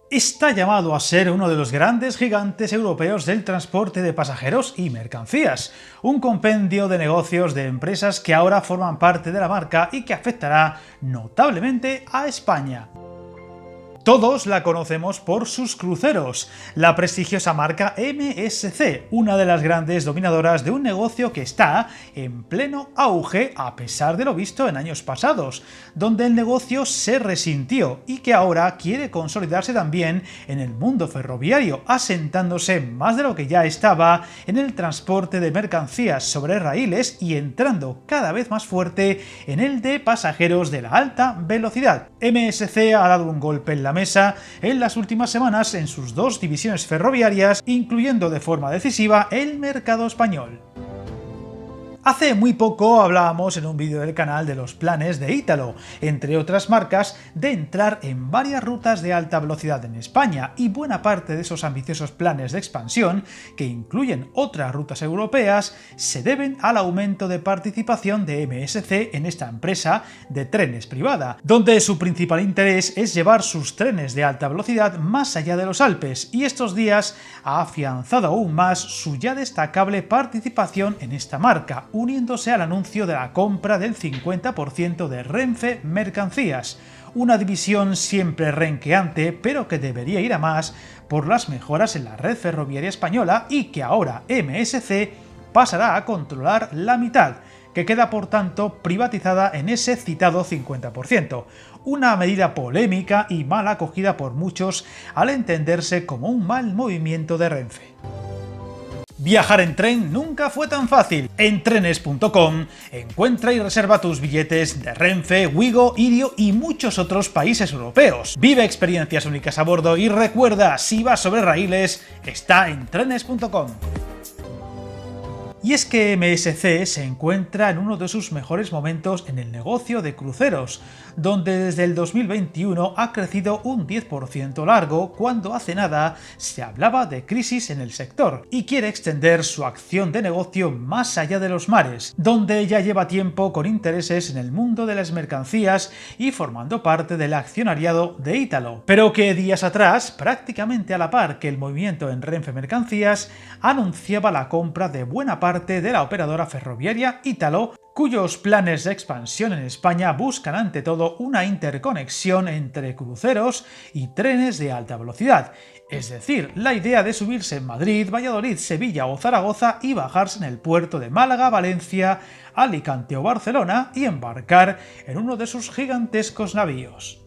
Está llamado a ser uno de los grandes gigantes europeos del transporte de pasajeros y mercancías, un compendio de negocios de empresas que ahora forman parte de la marca y que afectará notablemente a España. Todos la conocemos por sus cruceros, la prestigiosa marca MSC, una de las grandes dominadoras de un negocio que está en pleno auge a pesar de lo visto en años pasados, donde el negocio se resintió y que ahora quiere consolidarse también en el mundo ferroviario, asentándose más de lo que ya estaba en el transporte de mercancías sobre raíles y entrando cada vez más fuerte en el de pasajeros de la alta velocidad. MSC ha dado un golpe en la mesa en las últimas semanas en sus dos divisiones ferroviarias, incluyendo de forma decisiva el mercado español. Hace muy poco hablábamos en un vídeo del canal de los planes de Italo, entre otras marcas, de entrar en varias rutas de alta velocidad en España, y buena parte de esos ambiciosos planes de expansión, que incluyen otras rutas europeas, se deben al aumento de participación de MSC en esta empresa de trenes privada, donde su principal interés es llevar sus trenes de alta velocidad más allá de los Alpes, y estos días ha afianzado aún más su ya destacable participación en esta marca, uniéndose al anuncio de la compra del 50% de Renfe Mercancías, una división siempre renqueante pero que debería ir a más por las mejoras en la red ferroviaria española y que ahora MSC pasará a controlar la mitad, que queda por tanto privatizada en ese citado 50%, una medida polémica y mal acogida por muchos al entenderse como un mal movimiento de Renfe. Viajar en tren nunca fue tan fácil. En trenes.com encuentra y reserva tus billetes de Renfe, Wigo, Irio y muchos otros países europeos. Vive experiencias únicas a bordo y recuerda, si vas sobre raíles, está en trenes.com. Y es que MSC se encuentra en uno de sus mejores momentos en el negocio de cruceros, donde desde el 2021 ha crecido un 10% largo cuando hace nada se hablaba de crisis en el sector, y quiere extender su acción de negocio más allá de los mares, donde ya lleva tiempo con intereses en el mundo de las mercancías y formando parte del accionariado de Italo, pero que días atrás, prácticamente a la par que el movimiento en Renfe Mercancías, anunciaba la compra de buena parte de la operadora ferroviaria Italo, cuyos planes de expansión en España buscan ante todo una interconexión entre cruceros y trenes de alta velocidad, es decir, la idea de subirse en Madrid, Valladolid, Sevilla o Zaragoza y bajarse en el puerto de Málaga, Valencia, Alicante o Barcelona y embarcar en uno de sus gigantescos navíos.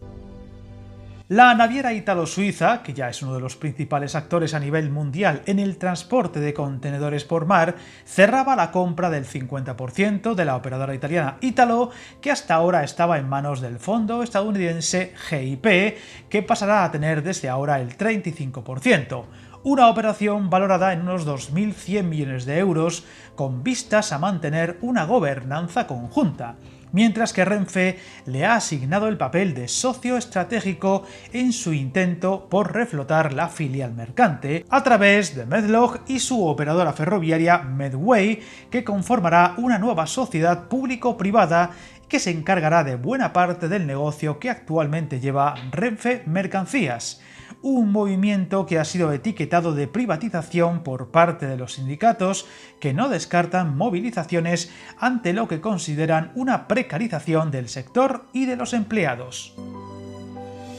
La naviera ítalo-suiza, que ya es uno de los principales actores a nivel mundial en el transporte de contenedores por mar, cerraba la compra del 50% de la operadora italiana Italo, que hasta ahora estaba en manos del fondo estadounidense GIP, que pasará a tener desde ahora el 35%. Una operación valorada en unos 2.100 millones de euros, con vistas a mantener una gobernanza conjunta, mientras que Renfe le ha asignado el papel de socio estratégico en su intento por reflotar la filial mercante a través de Medlog y su operadora ferroviaria Medway, que conformará una nueva sociedad público-privada que se encargará de buena parte del negocio que actualmente lleva Renfe Mercancías. Un movimiento que ha sido etiquetado de privatización por parte de los sindicatos, que no descartan movilizaciones ante lo que consideran una precarización del sector y de los empleados.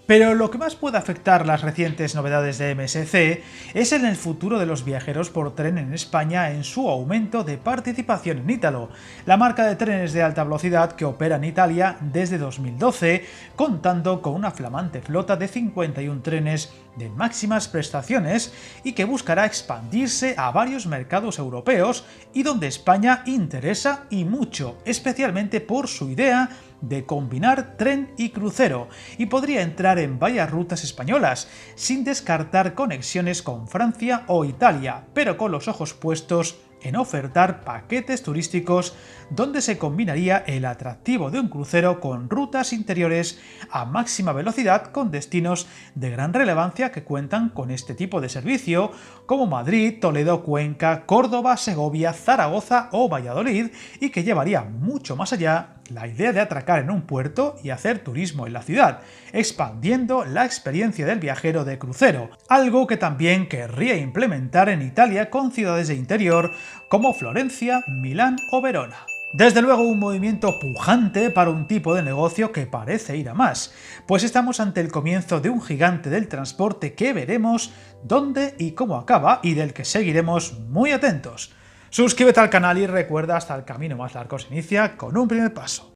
Pero lo que más puede afectar las recientes novedades de MSC es en el futuro de los viajeros por tren en España en su aumento de participación en Italo, la marca de trenes de alta velocidad que opera en Italia desde 2012, contando con una flamante flota de 51 trenes de máximas prestaciones y que buscará expandirse a varios mercados europeos y donde España interesa y mucho, especialmente por su idea de combinar tren y crucero, y podría entrar en varias rutas españolas, sin descartar conexiones con Francia o Italia, pero con los ojos puestos en ofertar paquetes turísticos donde se combinaría el atractivo de un crucero con rutas interiores a máxima velocidad con destinos de gran relevancia que cuentan con este tipo de servicio, como Madrid, Toledo, Cuenca, Córdoba, Segovia, Zaragoza o Valladolid, y que llevaría mucho más allá la idea de atracar en un puerto y hacer turismo en la ciudad, expandiendo la experiencia del viajero de crucero, algo que también querría implementar en Italia con ciudades de interior como Florencia, Milán o Verona. Desde luego un movimiento pujante para un tipo de negocio que parece ir a más, pues estamos ante el comienzo de un gigante del transporte que veremos dónde y cómo acaba y del que seguiremos muy atentos. Suscríbete al canal y recuerda, hasta el camino más largo se inicia con un primer paso.